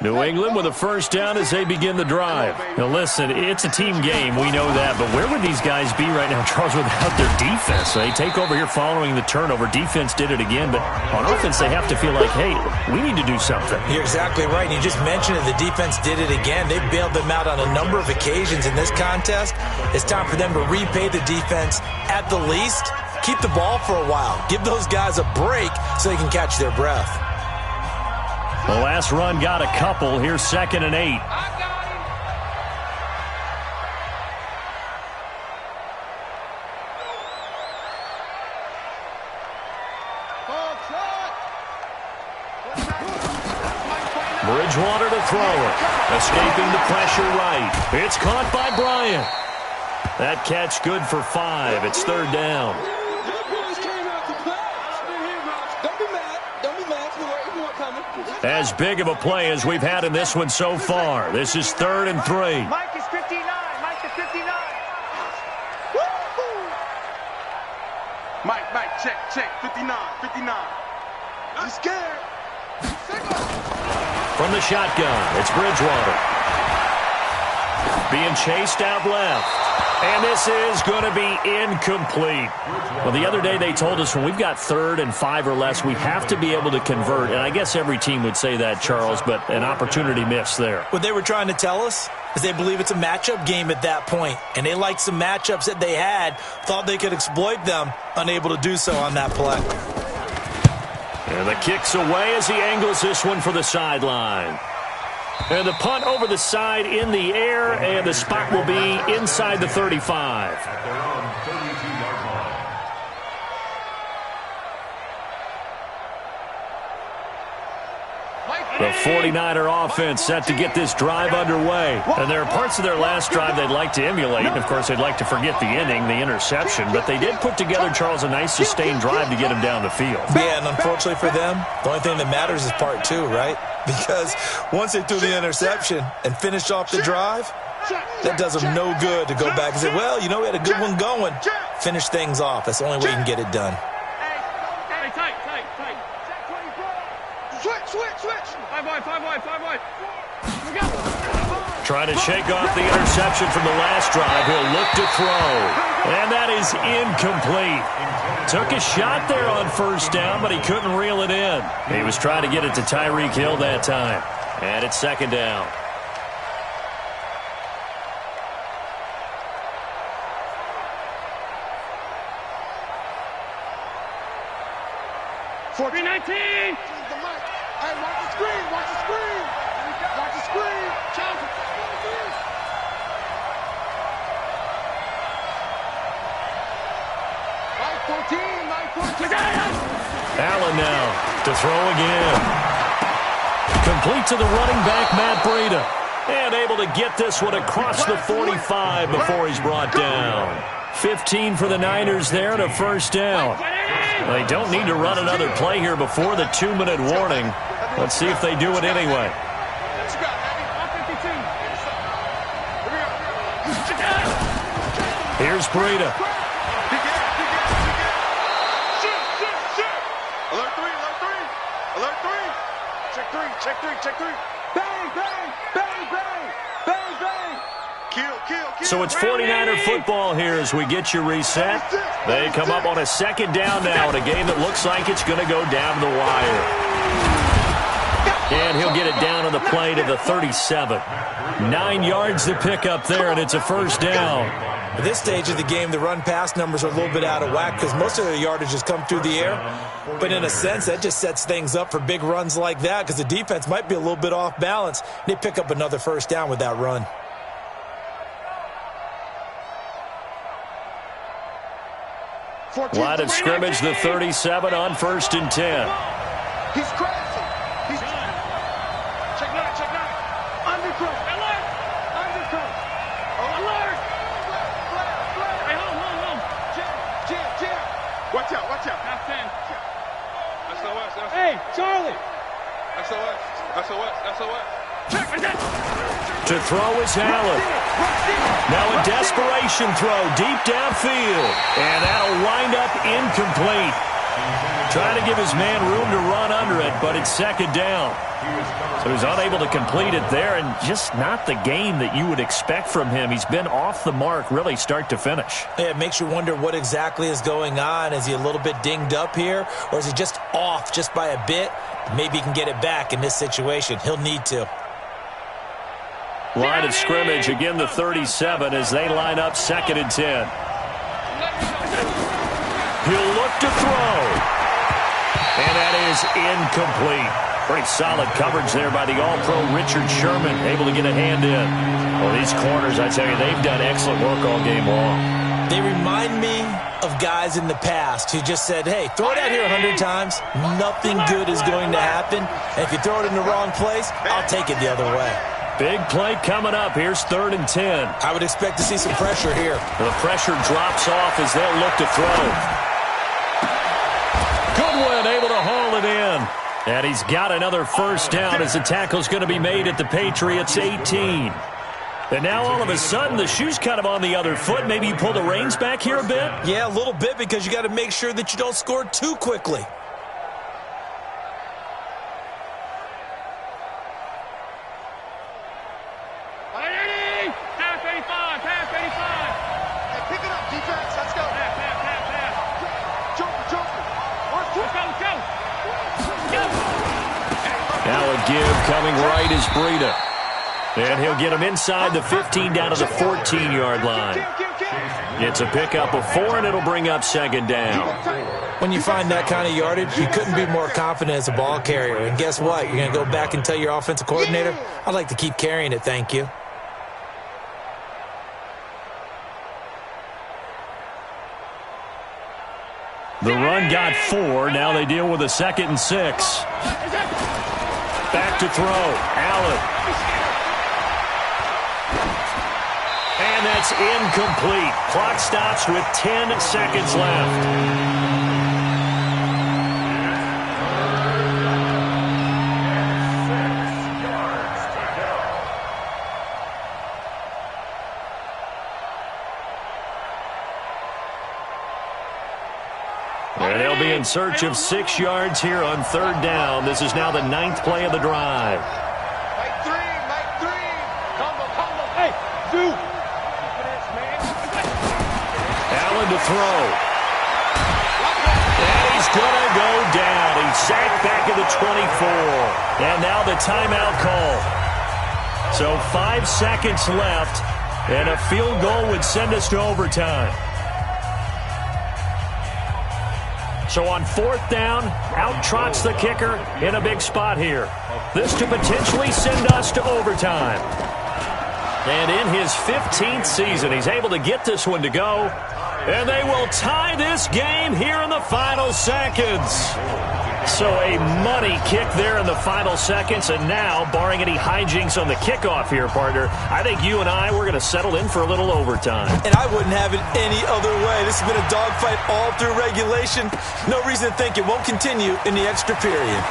Speaker 1: New England with a 1st down as they begin the drive. Now, listen, it's a team game. We know that. But where would these guys be right now, Charles, without their defense? They take over here following the turnover. Defense did it again. But on offense, they have to feel like, hey, we need to do something.
Speaker 3: You're exactly right. And you just mentioned it. The defense did it again. They bailed them out on a number of occasions in this contest. It's time for them to repay the defense at the least. Keep the ball for a while. Give those guys a break so they can catch their breath.
Speaker 1: The last run got a couple. Here's 2nd and 8. Bridgewater to throw it. Escaping the pressure right. It's caught by Bryant. That catch good for 5. It's 3rd down. As big of a play as we've had in this one so far. This is 3rd and 3.
Speaker 5: Mike is 59. Mike is 59.
Speaker 2: Mike, check. 59. I'm scared.
Speaker 1: From the shotgun, it's Bridgewater. being chased out left. And this is going to be incomplete. Well, the other day they told us when we've got 3rd and 5 or less, we have to be able to convert. And I guess every team would say that, Charles, but an opportunity missed there.
Speaker 3: What they were trying to tell us is they believe it's a matchup game at that point. And they liked some matchups that they had, thought they could exploit them, unable to do so on that play.
Speaker 1: And the kick's away as he angles this one for the sideline. And the punt over the side in the air, and the spot will be inside the 35.
Speaker 4: At their own 32-yard line.
Speaker 1: The 49er offense set to get this drive underway. And there are parts of their last drive they'd like to emulate. And, of course, they'd like to forget the ending, the interception. But they did put together, Charles, a nice sustained drive to get him down the field.
Speaker 3: Yeah, and unfortunately for them, the only thing that matters is part 2, right? Because once they threw the interception and finished off the drive, that does them no good to go back and say, well, you know, we had a good one going. Finish things off. That's the only way you can get it done.
Speaker 6: Hey, tight. Switch. 5 wide.
Speaker 1: Trying to shake off the interception from the last drive. He'll look to throw. And that is incomplete. Took a shot there on first down, but he couldn't reel it in. He was trying to get it to Tyreek Hill that time. And it's 2nd down.
Speaker 6: $3.19.
Speaker 2: Hey, watch the screen. Watch the screen. Challenge.
Speaker 1: Allen now to throw again. Complete to the running back, Matt Breida. And able to get this one across the 45 before he's brought down. 15 for the Niners there and a first down. They don't need to run another play here before the 2-minute warning. Let's see if they do it anyway. Here's Breida.
Speaker 2: Check 3. Bang. Kill.
Speaker 1: So it's 49er football here as we get you reset. They come up on a 2nd down now in a game that looks like it's going to go down the wire. And he'll get it down on the play to the 37. 9 yards to pick up there, and it's a first down.
Speaker 3: At this stage of the game, the run-pass numbers are a little bit out of whack because most of the yardage has come through the air. But in a sense, that just sets things up for big runs like that because the defense might be a little bit off balance. They pick up another first down with that run.
Speaker 1: Line of scrimmage, the 37 on 1st and 10.
Speaker 2: He's crazy. Check 9. Undercut. Alert.
Speaker 6: Hey, home.
Speaker 2: Jam. Watch out.
Speaker 6: Half 10.
Speaker 2: SOS.
Speaker 6: Hey, Charlie.
Speaker 2: SOS.
Speaker 6: Check.
Speaker 1: To throw is Allen. Now a desperation throw deep downfield. And that'll wind up incomplete. Trying to give his man room to run under it, but it's 2nd down. So he's unable to complete it there, and just not the game that you would expect from him. He's been off the mark really start to finish.
Speaker 3: Yeah, it makes you wonder what exactly is going on. Is he a little bit dinged up here, or is he just off just by a bit? Maybe he can get it back in this situation. He'll need to.
Speaker 1: Line of scrimmage, again the 37 as they line up 2nd and 10. He'll look to throw. And that is incomplete. Pretty solid coverage there by the All-Pro Richard Sherman, able to get a hand in. Well, these corners, I tell you, they've done excellent work all game long.
Speaker 3: They remind me of guys in the past who just said, hey, throw it out here 100 times. Nothing good is going to happen. And if you throw it in the wrong place, I'll take it the other way.
Speaker 1: Big play coming up. Here's 3rd and 10.
Speaker 3: I would expect to see some pressure here.
Speaker 1: The pressure drops off as they'll look to throw. Goodwin able to haul it in. And he's got another first down as the tackle's going to be made at the Patriots' 18. And now all of a sudden the shoe's kind of on the other foot. Maybe you pull the reins back here a bit?
Speaker 3: Yeah, a little bit because you got to make sure that you don't score too quickly.
Speaker 1: give coming right is Breida. And he'll get him inside the 15 down to the 14-yard line. It's a pickup of 4, and it'll bring up second down.
Speaker 3: When you find that kind of yardage, you couldn't be more confident as a ball carrier. And guess what? You're going to go back and tell your offensive coordinator, I'd like to keep carrying it, thank you.
Speaker 1: The run got 4. Now they deal with a 2nd and 6. Back to throw. Allen. And that's incomplete. Clock stops with 10 seconds left. And they'll be in search of 6 yards here on 3rd down. This is now the 9th play of the drive.
Speaker 2: Mike 3. Combo.
Speaker 6: Hey, do.
Speaker 1: Allen to throw. And he's going to go down. He's sacked back at the 24. And now the timeout call. So 5 seconds left, and a field goal would send us to overtime. So on 4th down, out trots the kicker in a big spot here. This to potentially send us to overtime. And in his 15th season, he's able to get this one to go. And they will tie this game here in the final seconds. So a money kick there in the final seconds. And now, barring any hijinks on the kickoff here, partner, I think you and I, we're going to settle in for a little overtime.
Speaker 3: And I wouldn't have it any other way. This has been a dogfight all through regulation. No reason to think it won't continue in the extra period.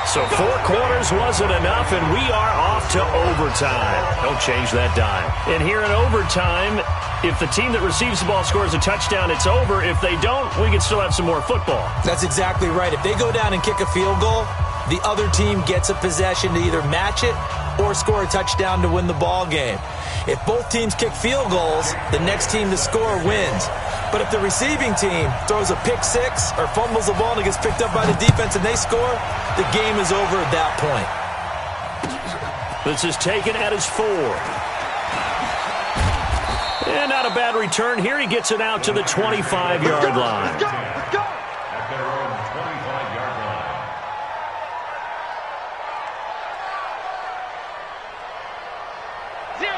Speaker 1: So 4 quarters wasn't enough, and we are off to overtime. Don't change that dime. And here in overtime, if the team that receives the ball scores a touchdown, it's over. If they don't, we can still have some more football.
Speaker 3: That's exactly right. If they go down and kick a field goal, the other team gets a possession to either match it or score a touchdown to win the ball game. If both teams kick field goals, the next team to score wins. But if the receiving team throws a pick 6 or fumbles the ball and it gets picked up by the defense and they score, the game is over at that point.
Speaker 1: This is taken at his 4. And not a bad return here. He gets it out to the 25-yard line.
Speaker 2: Let's go.
Speaker 4: At their own 25-yard line.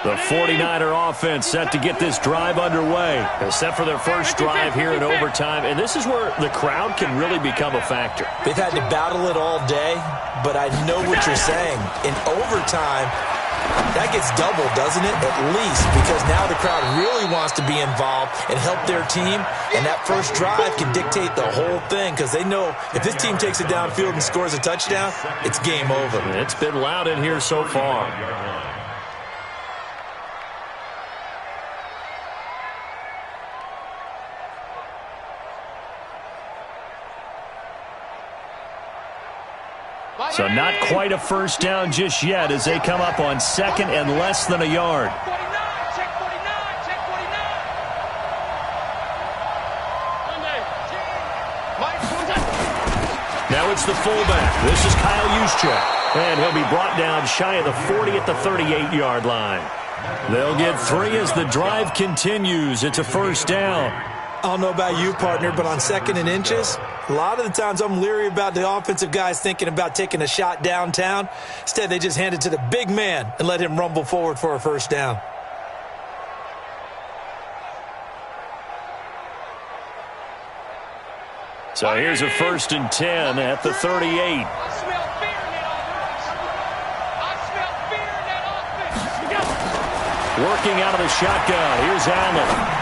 Speaker 1: The 49er offense set to get this drive underway. They're set for their first drive here in overtime, and this is where the crowd can really become a factor.
Speaker 3: They've had to battle it all day, but I know what you're saying. In overtime, that gets doubled, doesn't it? At least, because now the crowd really wants to be involved and help their team, and that first drive can dictate the whole thing because they know if this team takes it downfield and scores a touchdown, it's game over.
Speaker 1: It's been loud in here so far. So not quite a first down just yet as they come up on 2nd and less than a yard.
Speaker 6: Check 49.
Speaker 1: Now it's the fullback. This is Kyle Juszczyk. And he'll be brought down shy of the 40 at the 38-yard line. They'll get 3 as the drive continues. It's a first down.
Speaker 3: I don't know about you, partner, but on 2nd and inches, a lot of the times I'm leery about the offensive guys thinking about taking a shot downtown. Instead, they just hand it to the big man and let him rumble forward for a first down.
Speaker 1: So here's a 1st and 10 at the 38.
Speaker 6: I smell fear in that offense.
Speaker 1: Working out of the shotgun. Here's Allen.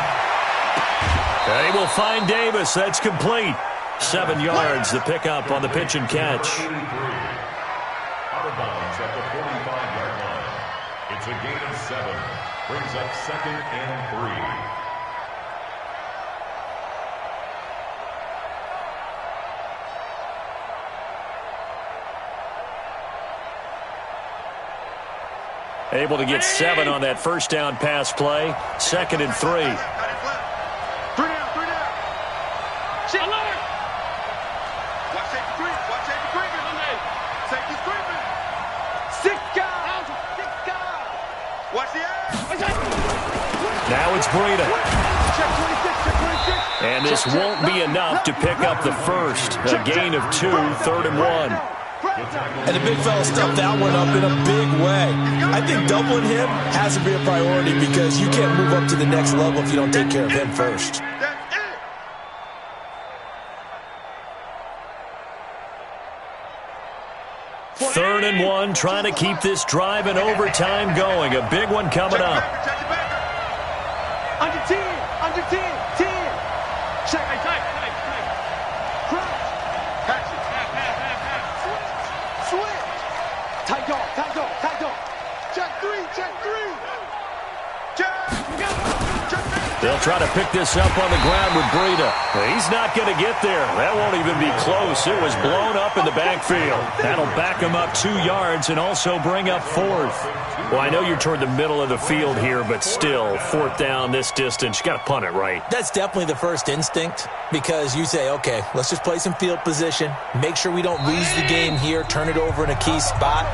Speaker 1: They will find Davis. That's complete. 7 yards, the pickup on the pitch and catch.
Speaker 4: Out of bounds at the 45-yard line. It's a gain of 7. Brings up 2nd and 3.
Speaker 1: Able to get 7 on that first down pass play. 2nd and 3. Now it's Breida. And this won't be enough to pick up the first. A gain of 2, 3rd and 1.
Speaker 3: And the big fella stuffed that one up in a big way. I think doubling him has to be a priority because you can't move up to the next level if you don't take care of him first.
Speaker 1: 3rd and 1, trying to keep this drive in overtime going. A big one coming up.
Speaker 2: Under 10, under 10, 10. Check, tight. Crouch. Catch it. Switch. Tight dog. Check 3. Check.
Speaker 1: They'll try to pick this up on the ground with Breida. He's not going to get there. That won't even be close. It was blown up in the backfield. That'll back him up 2 yards and also bring up 4th. Well, I know you're toward the middle of the field here, but still, 4th down this distance, you got to punt it right.
Speaker 3: That's definitely the first instinct because you say, okay, let's just play some field position, make sure we don't lose the game here, turn it over in a key spot.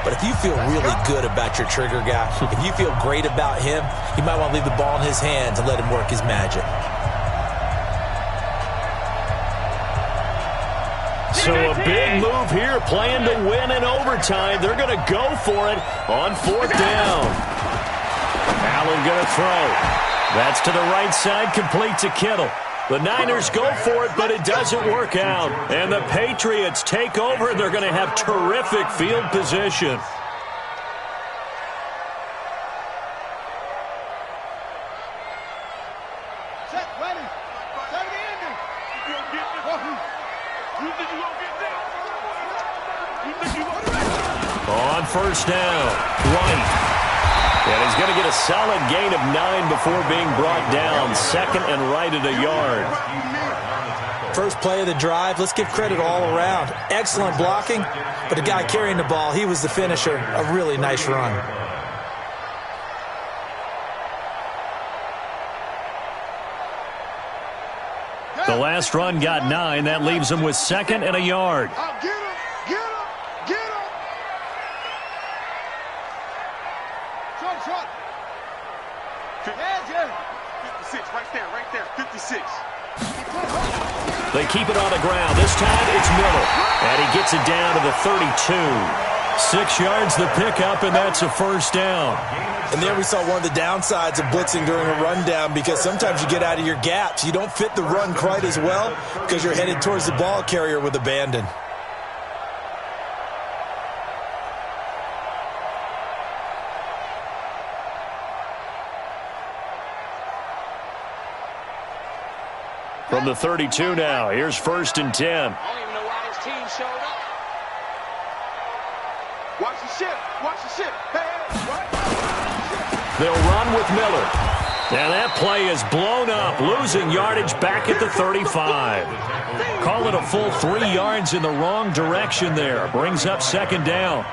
Speaker 3: But if you feel really good about your trigger guy, if you feel great about him, you might want to leave the ball in his hands and let him work his magic.
Speaker 1: So a big move here, playing to win in overtime. They're going to go for it on 4th down. Allen going to throw. That's to the right side, complete to Kittle. The Niners go for it, but it doesn't work out. And the Patriots take over. They're going to have terrific field position.
Speaker 2: Check, ready. Check the ending. You think you gonna get that? You think you gonna get that?
Speaker 1: On 1st down, White. And he's going to get a solid gain of 9 before being brought down. 2nd and right at a yard.
Speaker 3: First play of the drive, let's give credit all around. Excellent blocking, but the guy carrying the ball, he was the finisher. A really nice run.
Speaker 1: The last run got 9. That leaves him with 2nd and a yard.
Speaker 2: Get him. Short. 56, right there. 56.
Speaker 1: They keep it on the ground. This time it's Miller. And he gets it down to the 32. 6 yards the pickup, and that's a 1st down.
Speaker 3: And there we saw one of the downsides of blitzing during a rundown because sometimes you get out of your gaps. You don't fit the run quite as well because you're headed towards the ball carrier with abandon.
Speaker 1: From the 32 now, here's 1st and 10.
Speaker 6: I don't even know why his team showed up.
Speaker 2: Watch the ship. Hey, what?
Speaker 1: They'll run with Miller. And that play is blown up, losing yardage back at the 35. Call it a full 3 yards in the wrong direction there. Brings up 2nd down.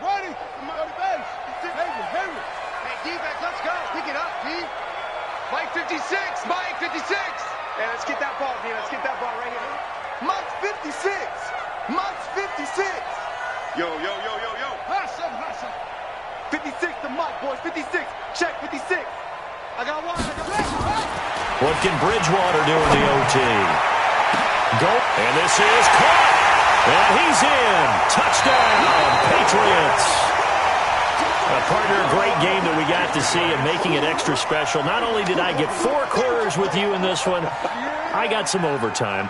Speaker 2: Ready. Go to base. Henry. Hey, D-back, let's go. Pick it up, D. Mike 56. Hey, let's get that ball, D. Let's get that ball right here. Mike's 56. Yo. Hustle. 56 to Mike, boys. 56. Check 56. I got one.
Speaker 1: What can Bridgewater do in the OT? Go. And this is caught. And he's in. Touchdown, Patriots. Partner, great game that we got to see and making it extra special. Not only did I get 4 quarters with you in this one, I got some overtime.